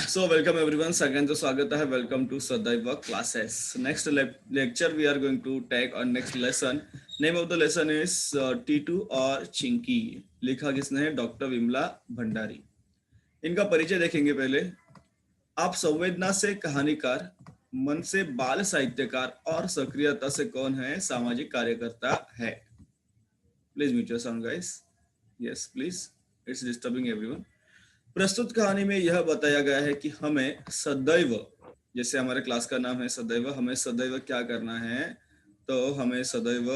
So welcome everyone. सगळ्यांचं स्वागत आहे. Welcome to Sadaiv classes. Next lecture we are going to take our next lesson. Name of the lesson is T2 और चिंकी. लिखा किसने है? Doctor Vimla Bhandari. इनका परिचय देखेंगे पहले. आप संवेदना से कहानीकार, मन से बाल साहित्यकार और सक्रियता से कौन है? सामाजिक कार्यकर्ता है. Please mute your sound, guys. Yes, please. It's disturbing everyone. प्रस्तुत कहानी में यह बताया गया है कि हमें सदैव, जैसे हमारे क्लास का नाम है सदैव, हमें सदैव क्या करना है? तो हमें सदैव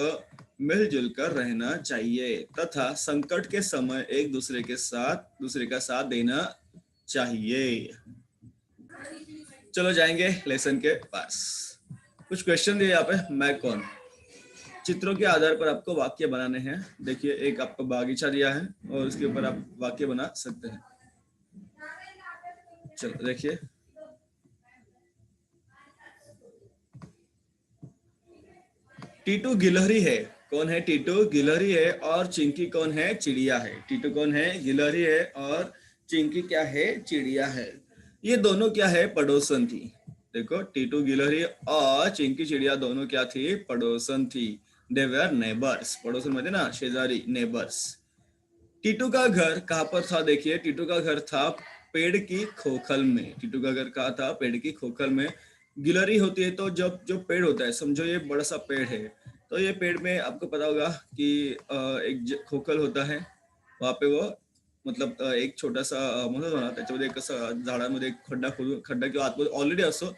मिलजुल कर रहना चाहिए तथा संकट के समय एक दूसरे का साथ देना चाहिए. चलो जाएंगे लेसन के पास. कुछ क्वेश्चन दिए यहाँ पे. मैं कौन? चित्रों के आधार पर आपको वाक्य बनाने हैं. देखिए, एक आपको बागीचा दिया है और उसके ऊपर आप वाक्य बना सकते हैं. चलो देखिए, टीटू गिलहरी है. कौन है? टीटू गिलहरी है. और चिंकी कौन है? चिड़िया है. टीटू कौन है? गिलहरी है. और चिंकी क्या है? चिड़िया है. ये दोनों क्या है? पड़ोसन थी. देखो, टीटू गिलहरी और चिंकी चिड़िया दोनों क्या थी? पड़ोसन थी. दे वर नेबर्स. पड़ोसन में थे ना, शेजारी, नेबर्स. टीटू का घर कहाँ पर था? देखिए, टीटू का घर था पेड़ की खोखल में. टीटू का घर कहाँ था? पेड़ की खोखल में. गिलहरी होती है तो जब जो पेड़ होता है, समझो ये बड़ा सा पेड़ है, तो ये पेड़ में आपको पता होगा कि एक खोखल होता है. वहाँ पे वो मतलब एक छोटासा म्हणतो ना, त्याच्यामध्ये एक असं झाडामध्ये एक खड्डा किंवा आतमध्ये ऑलरेडी असतो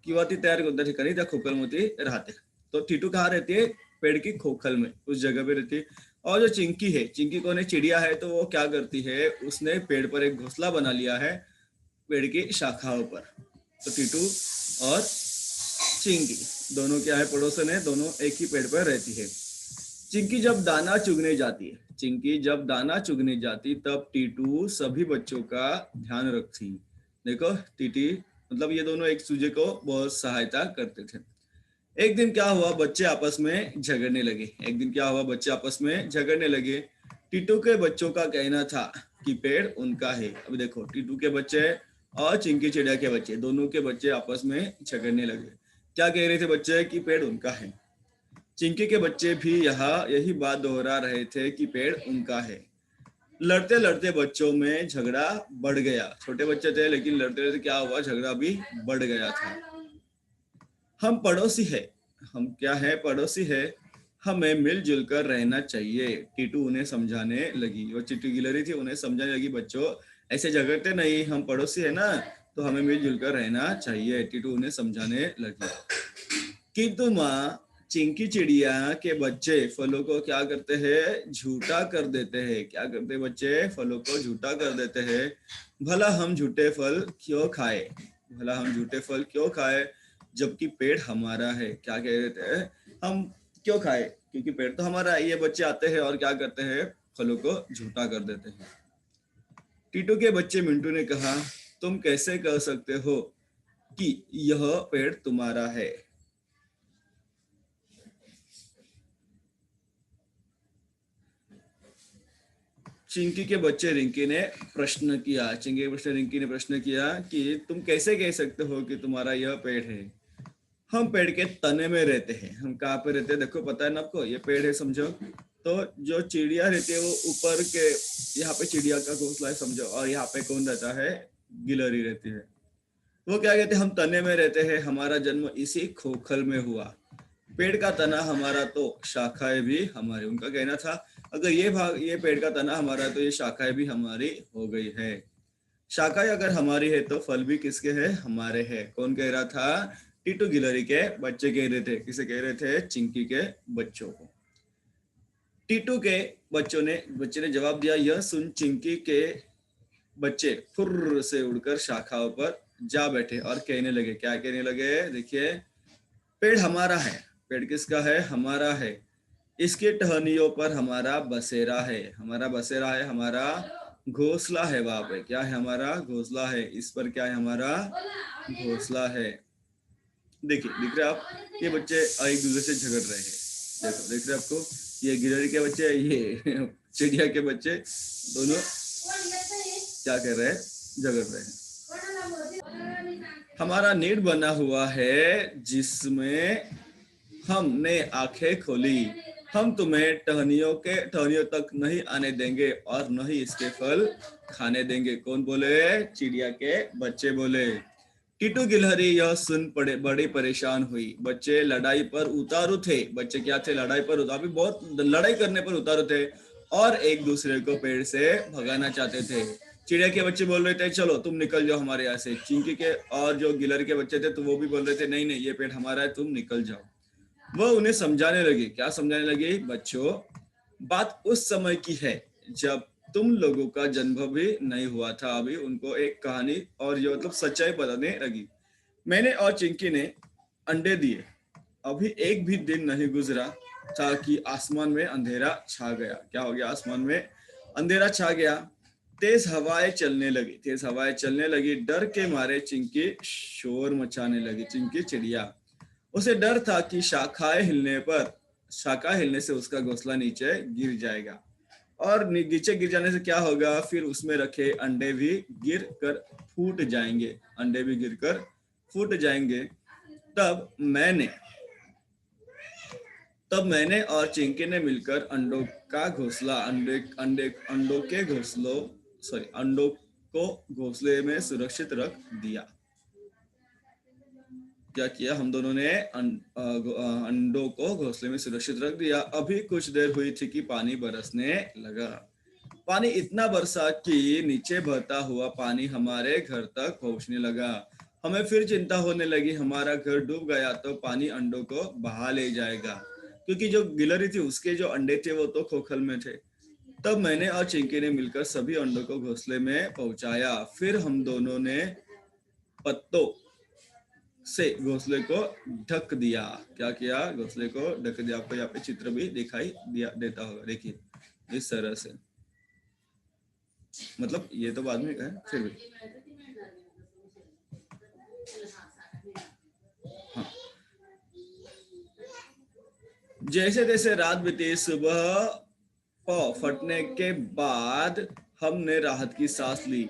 किंवा ती तयार कोणत्या ठिकाणी त्या खोखलमध्ये राहते. तो टीटू कहाँ रहती है? पेड़ की खोखल में, उस जगह पे रहती है. और जो चिंकी है, चिंकी कौन है? चिड़िया है. तो वो क्या करती है? उसने पेड़ पर एक घोंसला बना लिया है पेड़ की शाखाओं पर. तो टीटू और चिंकी दोनों क्या है? पड़ोसन है. दोनों एक ही पेड़ पर रहती है. चिंकी जब दाना चुगने जाती है, चिंकी जब दाना चुगने जाती तब टीटू सभी बच्चों का ध्यान रखती. देखो, टीटी मतलब ये दोनों एक दूसरे को बहुत सहायता करते थे. एक दिन क्या हुआ? बच्चे आपस में झगड़ने लगे. एक दिन क्या हुआ? बच्चे आपस में झगड़ने लगे. टीटू के बच्चों का कहना था कि पेड़ उनका है. अब देखो, टीटू के बच्चे और चिंकी चिड़िया के बच्चे, दोनों के बच्चे आपस में झगड़ने लगे. क्या कह रहे थे बच्चे? कि पेड़ उनका है. चिंकी के बच्चे भी यही बात दोहरा रहे थे कि पेड़ उनका है. लड़ते लड़ते बच्चों में झगड़ा बढ़ गया. छोटे बच्चे थे लेकिन लड़ते लड़ते क्या हुआ? झगड़ा भी बढ़ गया था. हम पड़ोसी है. हम क्या है? पड़ोसी है. हमें मिलजुल कर रहना चाहिए. टीटू उन्हें समझाने लगी. वो टीटू गिलहरी थी, उन्हें समझाने लगी, बच्चों ऐसे झगड़ते नहीं, हम पड़ोसी है ना, तो हमें मिलजुल कर रहना चाहिए. टीटू उन्हें समझाने लगी. किंतु माँ चिंकी चिड़िया के बच्चे फलों को क्या करते हैं? झूठा कर देते हैं. क्या करते बच्चे? फलों को झूठा कर देते हैं. भला हम झूठे फल क्यों खाए? भला हम झूठे फल क्यों खाए जबकि पेड़ हमारा है? क्या कह रहे थे? हम क्यों खाए? क्योंकि पेड़ तो हमारा है. ये बच्चे आते हैं और क्या करते हैं? फलों को झूठा कर देते हैं. टीटू के बच्चे मिंटू ने कहा, तुम कैसे कह सकते हो कि यह पेड़ तुम्हारा है? चिंकी के बच्चे रिंकी ने प्रश्न किया. चिंकी के बच्चे रिंकी ने प्रश्न किया कि तुम कैसे कह सकते हो कि तुम्हारा यह पेड़ है? हम पेड़ के तने में रहते हैं. हम कहाँ पे रहते हैं? देखो, पता है ना आपको, ये पेड़ है समझो. तो जो चिड़िया रहती है वो ऊपर के, यहाँ पे चिड़िया का घोंसला है समझो, और यहाँ पे कौन रहता है? गिलहरी रहती है. वो क्या कहते हैं? हम तने में रहते हैं. हमारा जन्म इसी खोखल में हुआ. पेड़ का तना हमारा तो शाखाएं भी हमारी. उनका कहना था अगर ये पेड़ का तना हमारा है तो ये शाखाएं भी हमारी हो गई है. शाखाएं अगर हमारी है तो फल भी किसके हैं? हमारे हैं. कौन कह रहा था? टीटू गिलहरी के बच्चे कह रहे थे. किसे कह रहे थे? चिंकी के बच्चों को. टीटू के बच्चे ने जवाब दिया. यह सुन चिंकी के बच्चे फुर्र से उड़कर शाखाओं पर जा बैठे और कहने लगे. क्या कहने लगे? देखिए, पेड़ हमारा है. पेड़ किसका है? हमारा है. इसके टहनियों पर हमारा बसेरा है. हमारा बसेरा है, हमारा घोंसला है. वहां पे क्या है? हमारा घोंसला है. इस पर क्या है? हमारा घोंसला है. देखिए, दिख रहे आप? ये बच्चे एक दूसरे से झगड़ रहे हैं. देखो, देख रहे आपको? ये गिलहरी के बच्चे, ये चिड़िया के बच्चे, दोनों क्या कर रहे हैं? झगड़ रहे हैं. हमारा नीड बना हुआ है जिसमें हमने आंखें खोली। हम तुम्हें टहनियों तक नहीं आने देंगे और न ही इसके फल खाने देंगे। कौन बोले? चिड़िया के बच्चे बोले। टीटू गिलहरी यह सुन पड़े बड़ी परेशान हुई। बच्चे लड़ाई पर उतारू थे। बच्चे क्या थे? लड़ाई पर उतारू, अभी बहुत लड़ाई करने पर उतारू थे और एक दूसरे को पेड़ से भगाना चाहते थे। चिड़िया के बच्चे बोल रहे थे चलो तुम निकल जाओ हमारे यहाँ से। चिंकी के और जो गिलहरी के बच्चे थे तो वो भी बोल रहे थे नहीं नहीं ये पेड़ हमारा है, तुम निकल जाओ। वह उन्हें समझाने लगी। क्या समझाने लगी? बच्चों, बात उस समय की है जब तुम लोगों का जन्म भी नहीं हुआ था। अभी उनको एक कहानी और जो मतलब सच्चाई बताने लगी। मैंने और चिंकी ने अंडे दिए। अभी एक भी दिन नहीं गुजरा था कि आसमान में अंधेरा छा गया। क्या हो गया? आसमान में अंधेरा छा गया। तेज हवाएं चलने लगी। तेज हवाएं चलने लगी। डर के मारे चिंकी शोर मचाने लगी। चिंकी चिड़िया, उसे डर था कि शाखा हिलने से उसका घोंसला नीचे गिर जाएगा और नीचे गिर जाने से क्या होगा? फिर उसमें रखे अंडे भी गिर कर फूट जाएंगे। अंडे भी गिर कर फूट जाएंगे। तब मैंने तब मैंने और चिंकी ने मिलकर अंडों का घोंसला अंडे अंडे अंडों के घोंसलों सॉरी अंडों को घोंसले में सुरक्षित रख दिया। क्या किया हम दोनों ने? अंडों को घोंसले में सुरक्षित रख दिया। अभी कुछ देर हुई थी कि पानी बरसने लगा। पानी इतना बरसा कि नीचे बहता हुआ पानी हमारे घर तक पहुंचने लगा। हमें फिर चिंता होने लगी, हमारा घर डूब गया तो पानी अंडों को बहा ले जाएगा, क्योंकि जो गिलहरी थी उसके जो अंडे थे वो तो खोखल में थे। तब मैंने और चिंकी ने मिलकर सभी अंडों को घोंसले में पहुंचाया। फिर हम दोनों ने पत्तों से घोंसले को ढक दिया। क्या किया? घोंसले को ढक दिया। आपको यहाँ पे चित्र भी दिखाई देता होगा। देखिए इस तरह से, मतलब ये तो बाद में है फिर भी। हाँ। जैसे जैसे रात बीती, सुबह फटने के बाद हमने राहत की सांस ली।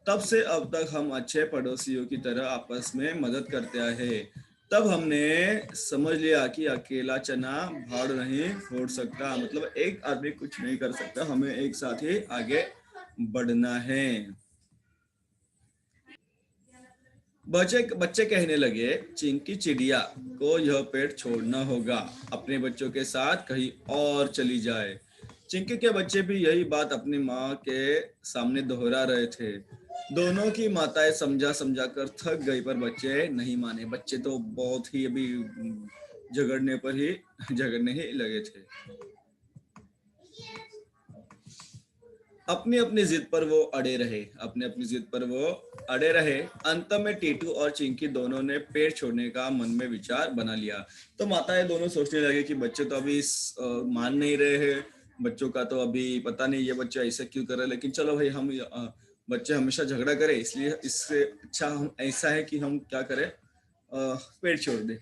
तब से अब तक हम अच्छे पड़ोसियों की तरह आपस में मदद करते आए हैं। तब हमने समझ लिया कि अकेला चना भाड़ नहीं फोड़ सकता, मतलब एक आदमी कुछ नहीं कर सकता, हमें एक साथ ही आगे बढ़ना है। बच्चे बच्चे कहने लगे चिंकी चिड़िया को यह पेड़ छोड़ना होगा, अपने बच्चों के साथ कहीं और चली जाए। चिंकी के बच्चे भी यही बात अपनी माँ के सामने दोहरा रहे थे। दोनों की माताएं समझा समझा कर थक गई पर बच्चे नहीं माने। बच्चे तो बहुत ही अभी झगड़ने ही लगे थे। अपनी अपनी जिद पर वो अड़े रहे। अपने अपनी जिद पर वो अड़े रहे। अंत में टीटू और चिंकी दोनों ने पेड़ छोड़ने का मन में विचार बना लिया। तो माताएं दोनों सोचने लगे कि बच्चे तो अभी मान नहीं रहे हैं। बच्चों का तो अभी पता नहीं ये बच्चा ऐसा क्यों कर रहा है, लेकिन चलो भाई हम बच्चे हमेशा झगड़ा करें, इसलिए इससे अच्छा हम ऐसा है कि हम क्या करें, पेड़ छोड़ दें।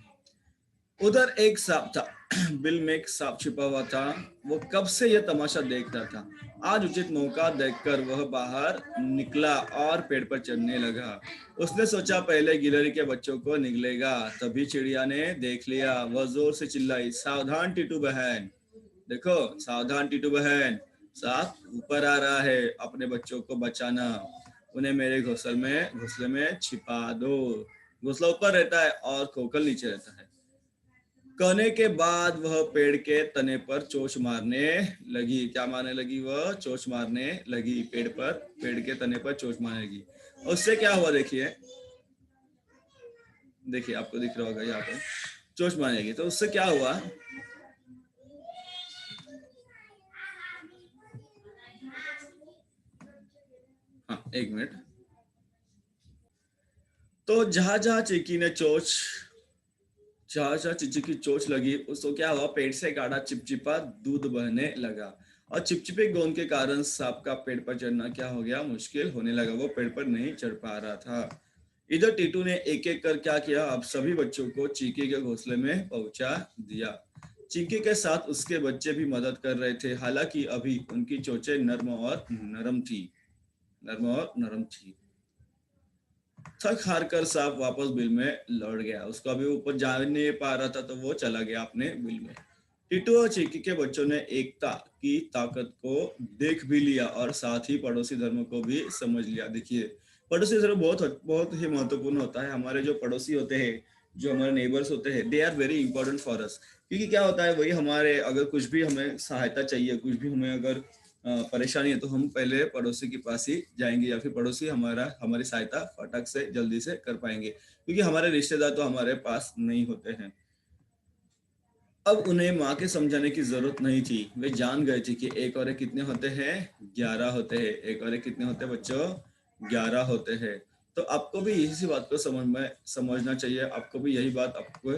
उधर एक सांप था। बिल में एक सांप छिपा हुआ था। वो कब से यह तमाशा देख रहा था। आज उचित मौका देखकर वह बाहर निकला और पेड़ पर चढ़ने लगा। उसने सोचा पहले गिलहरी के बच्चों को निगलेगा। तभी चिड़िया ने देख लिया। वह जोर से चिल्लाई, सावधान टीटू बहन, देखो सावधान टीटू बहन, सांप ऊपर आ रहा है, अपने बच्चों को बचाना, उन्हें मेरे घोंसले में छिपा दो। घोंसला ऊपर रहता है और खोखल नीचे रहता है। कहने के बाद वह पेड़ के तने पर चोंच मारने लगी। क्या मारने लगी? वह चोंच मारने लगी। पेड़ के तने पर चोंच मारने लगी। उससे क्या हुआ? देखिए देखिए आपको दिख रहा होगा यहाँ पे चोंच मारने लगी। तो उससे क्या हुआ? हाँ एक मिनट। तो जहां जहां चिंची की चोंच लगी उसको क्या हुआ? पेड़ से गाढ़ा चिपचिपा दूध बहने लगा और चिपचिपे गोंद के कारण सांप का पेड़ पर चढ़ना क्या हो गया? मुश्किल होने लगा। वो पेड़ पर नहीं चढ़ पा रहा था। इधर टीटू ने एक एक कर क्या किया? अब सभी बच्चों को चींकी के घोंसले में पहुंचा दिया। चींकी के साथ उसके बच्चे भी मदद कर रहे थे। हालांकि अभी उनकी चोंचें नर्म और नरम थी। थक हार कर सांप वापस बिल में लौट गया। उसको अभी ऊपर जा नहीं पा रहा था तो वो चला गया अपने बिल में। टीटू और चिक्की के बच्चों ने एकता की ताकत को देख भी लिया और साथ ही पड़ोसी धर्म को भी समझ लिया। देखिए, पड़ोसी धर्म बहुत बहुत ही महत्वपूर्ण होता है। हमारे जो पड़ोसी होते हैं, जो हमारे नेबर्स होते हैं, they are very important for us. क्योंकि क्या होता है, वही हमारे, अगर कुछ भी हमें सहायता चाहिए, कुछ भी हमें अगर परेशानी है, तो हम पहले पड़ोसी के पास ही जाएंगे, या फिर पड़ोसी हमारी सहायता फटक से जल्दी से कर पाएंगे, क्योंकि हमारे रिश्तेदार तो हमारे पास नहीं होते हैं। अब उन्हें माँ के समझाने की जरूरत नहीं थी। वे जान गए थे कि एक और एक कितने होते हैं, 11 होते हैं। एक और एक कितने होते हैं बच्चों, 11 होते हैं। तो आपको भी इसी बात को समझना चाहिए। आपको भी यही बात आपको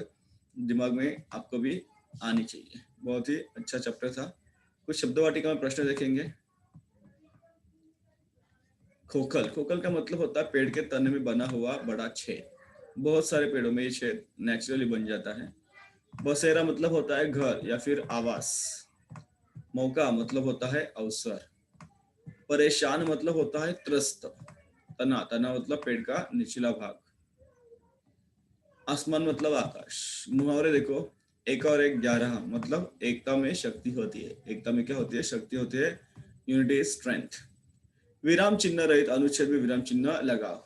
दिमाग में आपको भी आनी चाहिए। बहुत ही अच्छा चैप्टर था। कुछ शब्द वाटिका में प्रश्न देखेंगे। खोखल, खोखल का मतलब होता है पेड़ के तने में बना हुआ बड़ा छेद। बहुत सारे पेड़ों में ये छेद नेचुरली बन जाता है। बसेरा मतलब होता है घर या फिर आवास। मौका मतलब होता है अवसर। परेशान मतलब होता है त्रस्त। तना, तना मतलब पेड़ का निचला भाग। आसमान मतलब आकाश। मुहावरे देखो, एक और एक 11 मतलब एकता में शक्ति होती है। एकता में क्या होती है, शक्ति होती है। Unity is strength. विराम चिन्ह रहित अनुच्छेद में विराम चिन्ह लगाओ।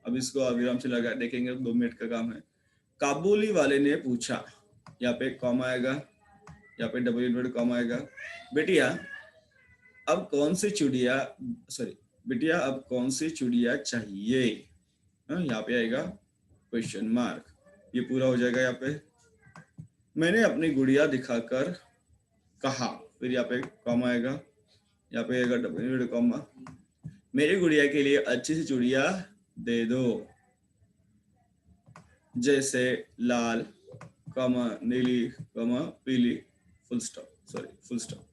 अब इसको विराम चिन्ह लगा देखेंगे, 2 मिनट का काम है। काबुली वाले ने पूछा, यहाँ पे कॉम आएगा, यहाँ पे डबल इन्वर्टेड कॉम आएगा। बेटिया अब कौन सी चिड़िया, सॉरी, बिटिया अब कौन सी चिड़िया चाहिए। यहाँ पे आएगा क्वेश्चन मार्क। ये पूरा हो जाएगा। यहाँ पे मैंने अपनी गुड़िया दिखाकर कहा, फिर यहाँ पे कॉमा आएगा, यहाँ पे आएगा डबल कॉमा। मेरी गुड़िया के लिए अच्छी सी चूड़िया दे दो, जैसे लाल, कॉमा नीली, कॉमा पीली, full stop, sorry full stop.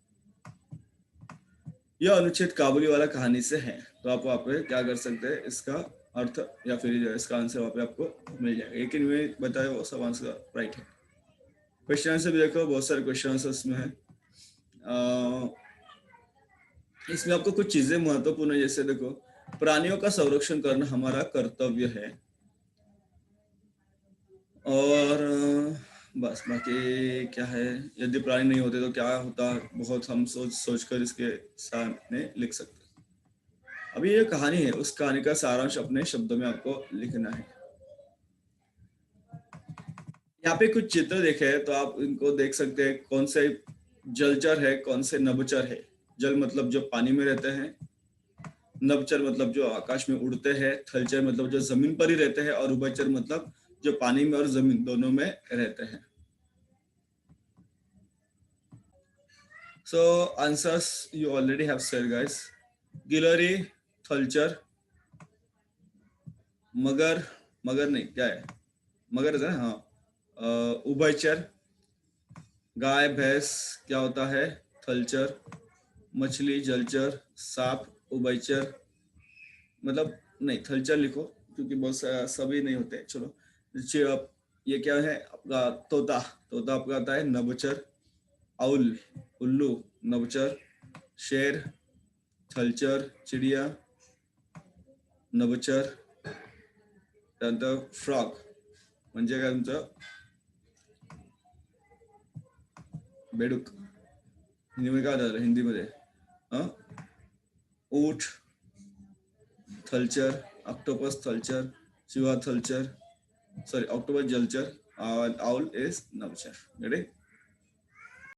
यह अनुच्छेद काबुली वाला कहानी से है। तो आप वहाँ पे क्या कर सकते हैं, इसका अर्थ या फिर इसका आंसर वहाँ पे आपको मिल जाएगा। लेकिन मैं बताया वो सब आंसर राइट है। क्वेश्चन आंसर भी देखो, बहुत सारे क्वेश्चन आंसर इसमें है। इसमें आपको कुछ चीजें महत्वपूर्ण है, जैसे देखो, प्राणियों का संरक्षण करना हमारा कर्तव्य है। और बस बाकी क्या है, यदि प्राणी नहीं होते तो क्या होता, बहुत हम सोच सोच कर इसके सामने लिख सकते हैं। अभी ये कहानी है, उस कहानी का सारांश अपने शब्दों में आपको लिखना है। यहाँ पे कुछ चित्र देखे हैं तो आप इनको देख सकते हैं, कौन से जलचर है, कौन से नभचर है। जल मतलब जो पानी में रहते हैं, नभचर मतलब जो आकाश में उड़ते हैं, थलचर मतलब जो जमीन पर ही रहते हैं, और उभयचर मतलब जो पानी में और जमीन दोनों में रहते हैं। So answers you already have said, guys. गिलहरी, थलचर, मगर, मगर नहीं, क्या है, मगर है ना, हाँ। उभयचर, गाय भैंस क्या होता है, थलचर। मछली जलचर, सांप उभयचर, मतलब नहीं, थलचर लिखो क्योंकि बहुत सभी नहीं होते। चलो, ये क्या है आपका, तोता, तोता आपका आता है नभचर। आउल, उल्लू, नभचर। शेर, थलचर चिड़िया, नभचर। त्यानंतर फ्रॉग म्हणजे काय तुमचं, बेडूक, हिंदीमध्ये काय होतं, हिंदीमध्ये ऊठ, थलचर, ऑक्टोपस थलचर, चिवा थलचर, सॉरी ऑक्टोपस जलचर, और आउल इज नभचर। रेडी?